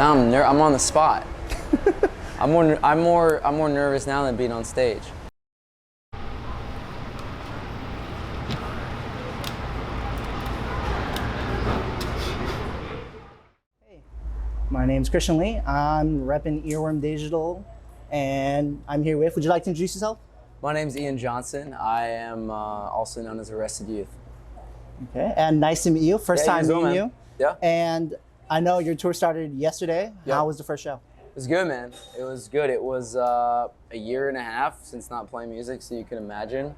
I'm on the spot. I'm more nervous now than being on stage. My name's Christian Lee. I'm repping Earworm Digital, and I'm here with. Would you like to introduce yourself? My name's Ian Johnson. I am also known as Arrested Youth. Okay, and nice to meet you. First time meeting you. Yeah. And I know your tour started yesterday. Yeah. How was the first show? It was good, man. It was good. It was a year and a half since not playing music, so you can imagine.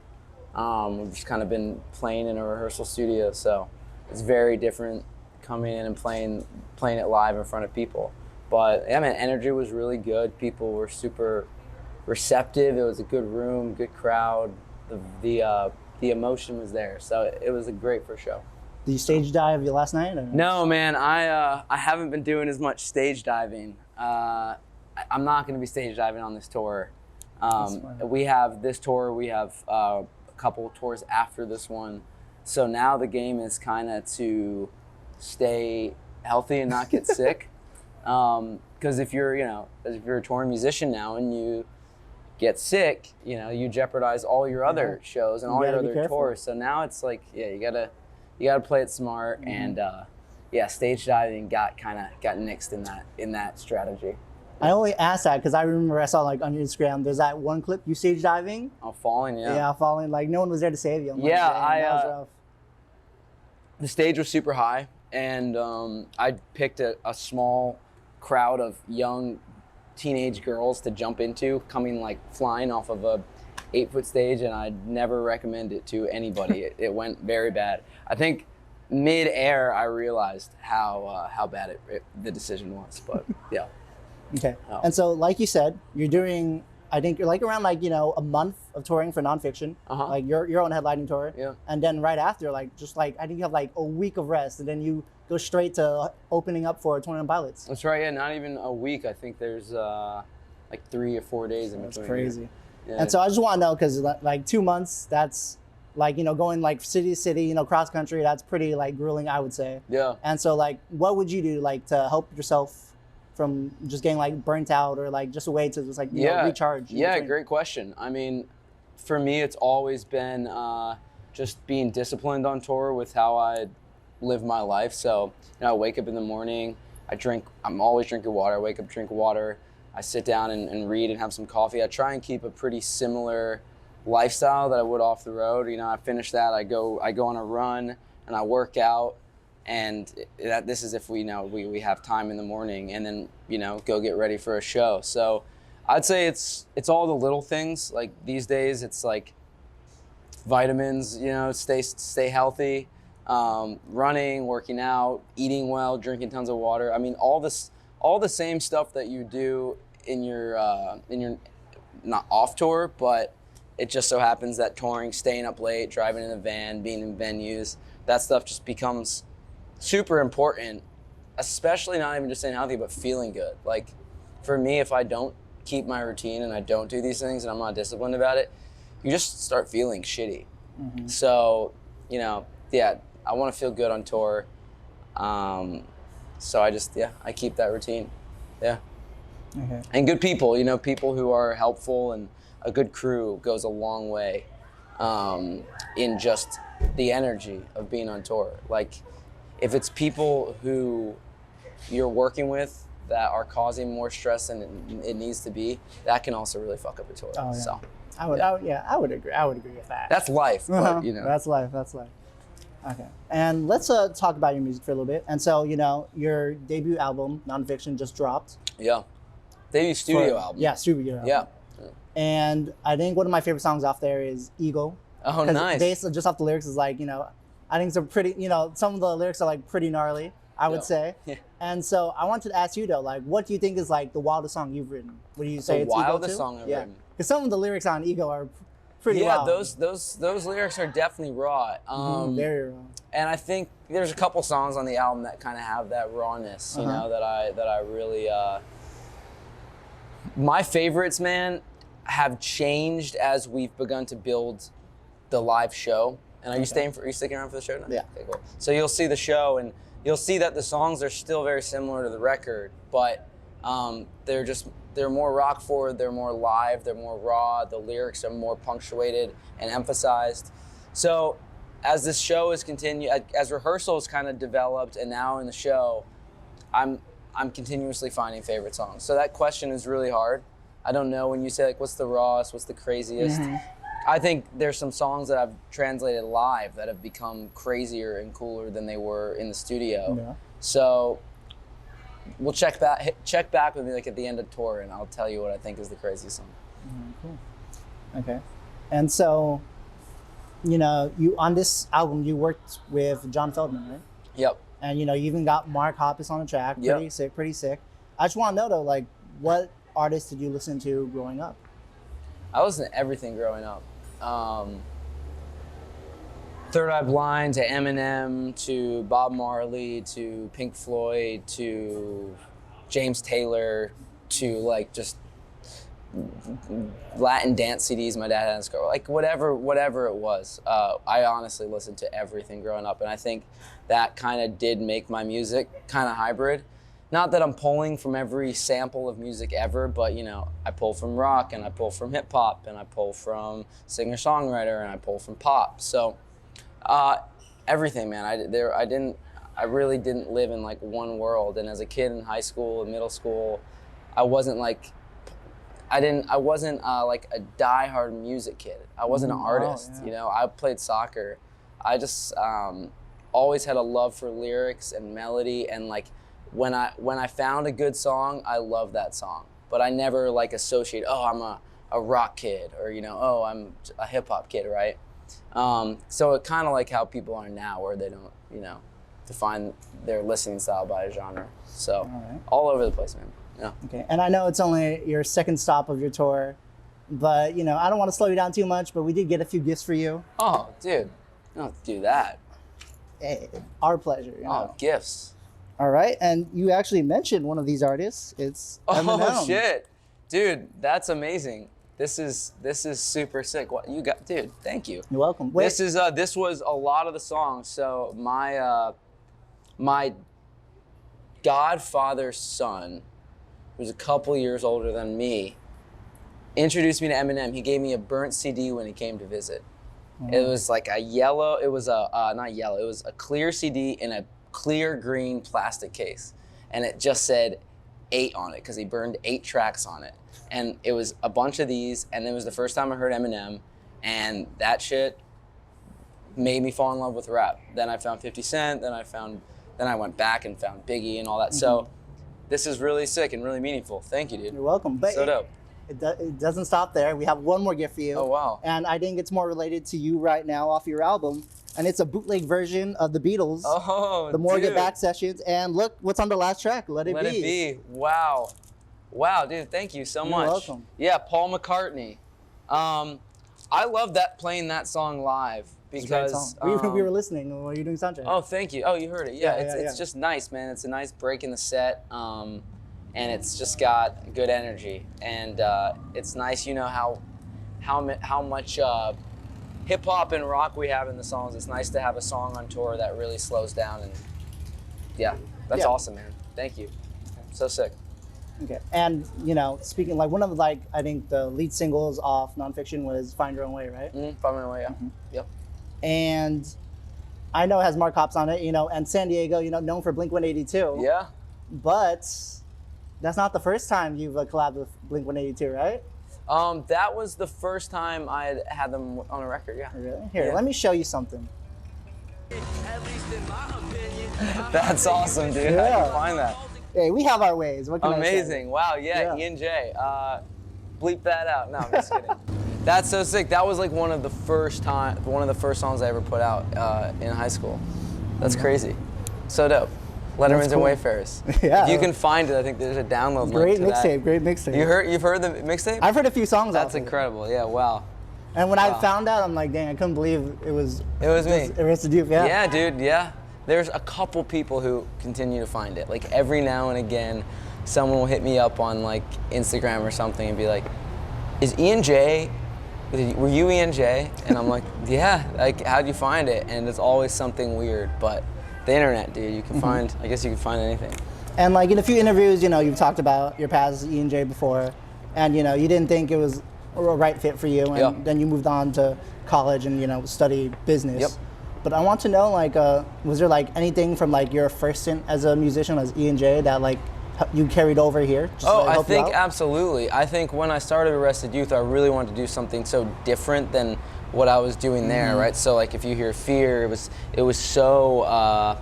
We've just kind of been playing in a rehearsal studio, so it's very different coming in and playing it live in front of people. But yeah, man, energy was really good. People were super receptive. It was a good room, good crowd. The emotion was there, so it was a great first show. Did you stage dive your last night? Or? No, man. I haven't been doing as much stage diving. I'm not going to be stage diving on this tour. We have this tour. We have a couple tours after this one. So now the game is kind of to stay healthy and not get sick. Because if you're a touring musician now and you get sick, you jeopardize all your other shows and all your other tours. So now it's like, you gotta play it smart. And stage diving got nixed in that strategy. I only asked that because I remember I saw on your Instagram. There's that one clip you stage diving. Oh, falling, yeah. Yeah, falling. Like no one was there to save you. That was rough. The stage was super high, and I picked a small crowd of young teenage girls to jump into, coming flying off of a 8-foot stage, and I'd never recommend it to anybody. It went very bad. I think mid-air I realized how bad the decision was, but yeah. Okay. Oh. And so, like you said, you're doing, I think you're around a month of touring for nonfiction, like your own headlining tour. Yeah. And then right after, I think you have a week of rest, and then you go straight to opening up for 21 Pilots. That's right. Yeah, not even a week. I think there's 3 or 4 days in between. That's crazy. Yeah. And so I just want to know, because 2 months, that's going city to city, cross country, that's pretty grueling, I would say. Yeah. And so what would you do to help yourself from just getting burnt out, or just a way to just recharge? Yeah, great question. I mean, for me, it's always been just being disciplined on tour with how I live my life. So, I wake up in the morning, I'm always drinking water. I wake up, drink water. I sit down and read and have some coffee. I try and keep a pretty similar lifestyle that I would off the road. I finish that, I go on a run and I work out. And this is if we have time in the morning, and then go get ready for a show. So I'd say it's all the little things. These days it's vitamins, stay healthy, running, working out, eating well, drinking tons of water. I mean, all the same stuff that you do in your not off tour, but it just so happens that touring, staying up late, driving in a van, being in venues, that stuff just becomes super important, especially not even just staying healthy, but feeling good. For me, if I don't keep my routine and I don't do these things and I'm not disciplined about it, you just start feeling shitty. Mm-hmm. So, I want to feel good on tour. So I keep that routine. Yeah. Okay. And good people, people who are helpful, and a good crew goes a long way in just the energy of being on tour. If it's people who you're working with that are causing more stress than it needs to be, that can also really fuck up a tour. Oh, yeah. So, I would agree. I would agree with that. That's life, but, That's life. Okay. And let's talk about your music for a little bit. And so, your debut album, Nonfiction, just dropped. Yeah. Debut studio album. Yeah, studio album. Yeah. And I think one of my favorite songs off there is Ego. Oh, nice. Based just off the lyrics is I think some pretty, some of the lyrics are pretty gnarly, I would say. Yeah. And so I wanted to ask you though, what do you think is the wildest song you've written? Would you say it's Ego too? The wildest song I've written? Because some of the lyrics on Ego are pretty wild. Yeah, those lyrics are definitely raw. Very raw. And I think there's a couple songs on the album that kind of have that rawness, that I really. My favorites, man, have changed as we've begun to build the live show. And are you sticking around for the show now? Yeah. Okay, cool. So you'll see the show, and you'll see that the songs are still very similar to the record, but they're more rock forward, they're more live, they're more raw, the lyrics are more punctuated and emphasized. So as this show has continued, as rehearsals kind of developed, and now in the show, I'm continuously finding favorite songs. So that question is really hard. I don't know, when you say like, what's the rawest, what's the craziest? I think there's some songs that I've translated live that have become crazier and cooler than they were in the studio. Yeah. So we'll check back with me like at the end of tour, and I'll tell you what I think is the craziest song. Cool. Okay. And so, you know, you on this album you worked with John Feldman, right? Yep. And you know, you even got Mark Hoppus on the track. Yep. Pretty sick. I just want to know though, like, what artists did you listen to growing up? I listened to everything growing up. Third Eye Blind to Eminem to Bob Marley to Pink Floyd to James Taylor to like just Latin dance CDs my dad had in his car, like whatever it was. I honestly listened to everything growing up, and I think that kind of did make my music kind of hybrid. Not that I'm pulling from every sample of music ever, but you know, I pull from rock and I pull from hip hop and I pull from singer-songwriter and I pull from pop. So everything, man. I really didn't live in like one world. And as a kid in high school and middle school, I wasn't like a diehard music kid. I wasn't an artist, you know. I played soccer. I just always had a love for lyrics and melody, and like when I found a good song, I loved that song. But I never like associate, oh, I'm a rock kid, or you know, oh, I'm a hip hop kid, right? So it kind of like how people are now, where they don't, you know, define their listening style by a genre. So all over the place, man. Yeah. Okay. And I know it's only your second stop of your tour, but you know, I don't want to slow you down too much, but we did get a few gifts for you. Oh, dude, you don't have to do that. Hey, our pleasure. You know? Oh, gifts. All right, and you actually mentioned one of these artists. It's Eminem. Oh shit, dude, that's amazing. This is super sick. What you got, dude? Thank you. You're welcome. Wait. This was a lot of the songs. So my godfather's son, who's a couple years older than me, introduced me to Eminem. He gave me a burnt CD when he came to visit. It was like a yellow. It was not yellow. It was a clear CD in a clear green plastic case, and it just said 8 on it because he burned 8 tracks on it. And it was a bunch of these, and it was the first time I heard Eminem, and that shit made me fall in love with rap. Then I found 50 Cent, then I went back and found Biggie and all that. So this is really sick and really meaningful. Thank you, dude. You're welcome. But so dope. It doesn't stop there. We have one more gift for you. Oh, wow. And I think it's more related to you right now off your album. And it's a bootleg version of the Beatles. Oh, the More dude. Get Back sessions. And look what's on the last track. Let It Be. Let It Be. Wow. Wow, dude, thank you so much. You're welcome. Yeah, Paul McCartney. I love playing that song live because we were listening when you were doing soundcheck. Oh, thank you. Oh, you heard it. Yeah, it's just nice, man. It's a nice break in the set. And it's just got good energy, and it's nice. You know how much hip hop and rock we have in the songs. It's nice to have a song on tour that really slows down, and that's awesome, man. Thank you. So sick. Okay, and you know, speaking like one of I think the lead singles off Nonfiction was "Find Your Own Way," right? Find My Own Way, yeah. Yep. And I know it has Mark Hoppus on it, you know, and San Diego, you know, known for Blink-182. Yeah. But that's not the first time you've collabed with Blink-182, right? That was the first time I had them on a record, yeah. Really? Here, let me show you something. That's awesome, dude. Yeah. How'd you find that? Hey, we have our ways. What can I say? Amazing. Wow, yeah, Ian J. Bleep that out. No, I'm just kidding. That's so sick. That was like one of the first songs I ever put out in high school. That's crazy. So dope. Lettermans and Wayfarers. Yeah. If you can find it, I think there's a download link to that. Great mixtape. You've heard the mixtape? I've heard a few songs. That's incredible. Yeah, wow. And when I found out, I'm like, dang, I couldn't believe it was me. Arrested Youth, yeah. Yeah, dude, yeah. There's a couple people who continue to find it. Like every now and again, someone will hit me up on like Instagram or something and be like, "Is Ian J? Were you Ian J?" And I'm like, "Yeah. Like, how'd you find it?" And it's always something weird, but The internet, dude. You can find. I guess you can find anything. And like in a few interviews, you know, you've talked about your past as E&J before, and you know, you didn't think it was a right fit for you, and then you moved on to college and, you know, study business. Yep. But I want to know, like, was there like anything from like your first stint as a musician as E&J that like you carried over here? Just to, like, I help you think out? absolutely. I think when I started Arrested Youth, I really wanted to do something so different than what I was doing there, right? So like if you hear Fear, it was so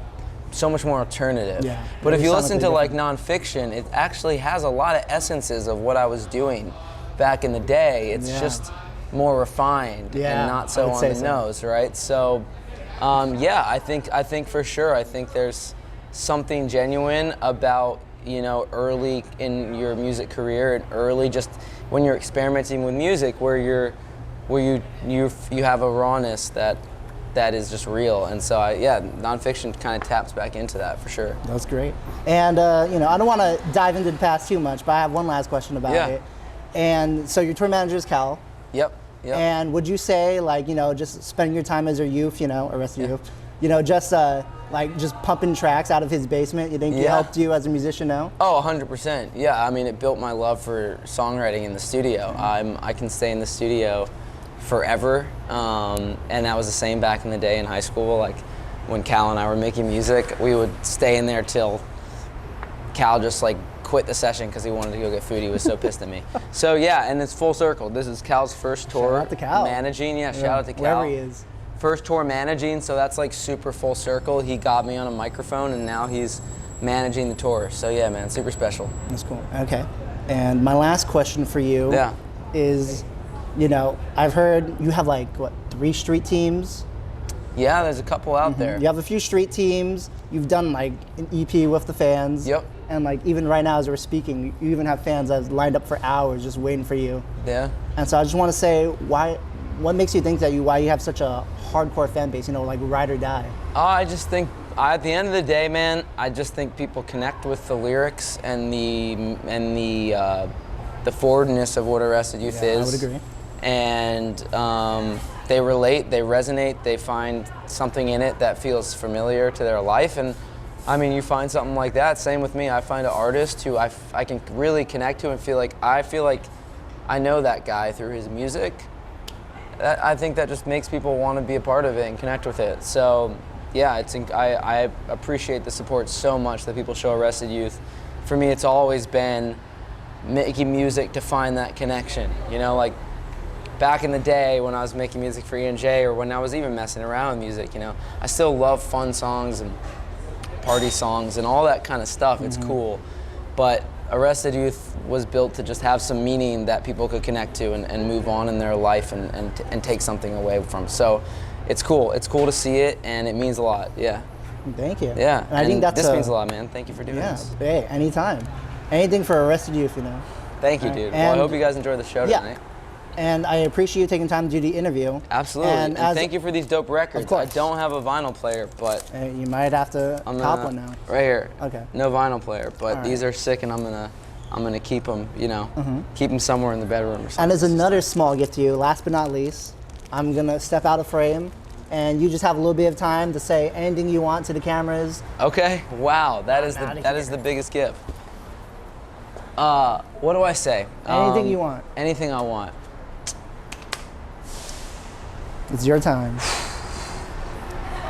so much more alternative. Yeah, but if you listen to sonically like nonfiction, it actually has a lot of essences of what I was doing back in the day. It's just more refined and not so on the nose, right? So yeah, I think for sure, I think there's something genuine about, you know, early in your music career and early just when you're experimenting with music where you have a rawness that is just real. And so nonfiction kind of taps back into that for sure. That's great. And you know, I don't want to dive into the past too much, but I have one last question about it. And so your tour manager is Cal. Yep. And would you say, like, you know, just spending your time as your youth, you know, Arrested Youth, you know, just like just pumping tracks out of his basement, you think he helped you as a musician now? Oh, 100%. Yeah, I mean, it built my love for songwriting in the studio. I can stay in the studio forever, and that was the same back in the day in high school. Like when Cal and I were making music, we would stay in there till Cal just like quit the session because he wanted to go get food. He was so pissed at me. So yeah, and it's full circle. This is Cal's first tour. Shout out to Cal. Managing, shout out to Cal. Wherever he is. First tour managing, so that's like super full circle. He got me on a microphone and now he's managing the tour. So yeah, man, super special. That's cool. Okay. And my last question for you is, you know, I've heard you have like, what, 3 street teams? Yeah, there's a couple out there. You have a few street teams. You've done like an EP with the fans. Yep. And like even right now as we're speaking, you even have fans that's lined up for hours just waiting for you. Yeah. And so I just want to say, what makes you think that why you have such a hardcore fan base, you know, like ride or die? I just think, at the end of the day, man, I just think people connect with the lyrics and the forwardness of what Arrested Youth is. I would agree. And they relate, they resonate, they find something in it that feels familiar to their life. And I mean, you find something like that, same with me. I find an artist who I can really connect to and feel like I know that guy through his music. I think that just makes people want to be a part of it and connect with it. So yeah, I appreciate the support so much that people show Arrested Youth. For me, it's always been making music to find that connection. You know, like back in the day when I was making music for E&J or when I was even messing around with music, you know, I still love fun songs and party songs and all that kind of stuff. It's cool. But Arrested Youth was built to just have some meaning that people could connect to and move on in their life and take something away from. So it's cool. It's cool to see it, and it means a lot. Yeah. Thank you. Yeah. And I think this means a lot, man. Thank you for doing this. Hey, anytime. Anything for Arrested Youth, you know. Thank you, dude. Well, I hope you guys enjoyed the show tonight. And I appreciate you taking time to do the interview. Absolutely. And thank you for these dope records. Of course. I don't have a vinyl player, but you might have to cop one now. Right here. Okay. No vinyl player, but these are sick, and I'm gonna keep them. You know, keep them somewhere in the bedroom or something. And as another small gift to you, last but not least, I'm gonna step out of frame, and you just have a little bit of time to say anything you want to the cameras. Okay. Wow. That is the biggest gift. What do I say? Anything you want. Anything I want. It's your time.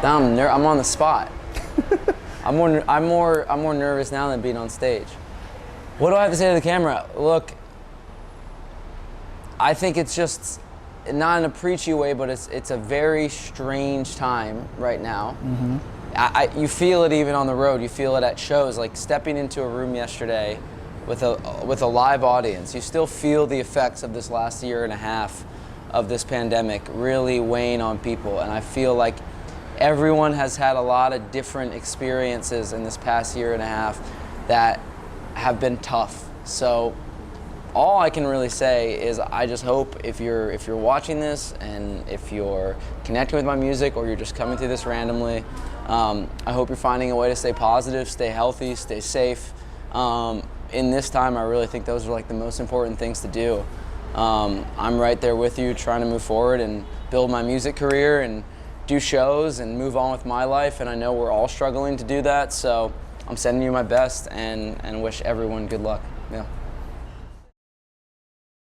I'm on the spot. I'm more nervous now than being on stage. What do I have to say to the camera? Look, I think it's just not in a preachy way, but it's a very strange time right now. You feel it even on the road. You feel it at shows. Like stepping into a room yesterday with a live audience, you still feel the effects of this last year and a half of this pandemic really weighing on people. And I feel like everyone has had a lot of different experiences in this past year and a half that have been tough. So all I can really say is I just hope if you're watching this and if you're connecting with my music or you're just coming through this randomly, I hope you're finding a way to stay positive, stay healthy, stay safe. In this time, I really think those are like the most important things to do. I'm right there with you trying to move forward and build my music career do shows and move on with my life, and I know we're all struggling to do that. So I'm sending you my best and wish everyone good luck. Yeah.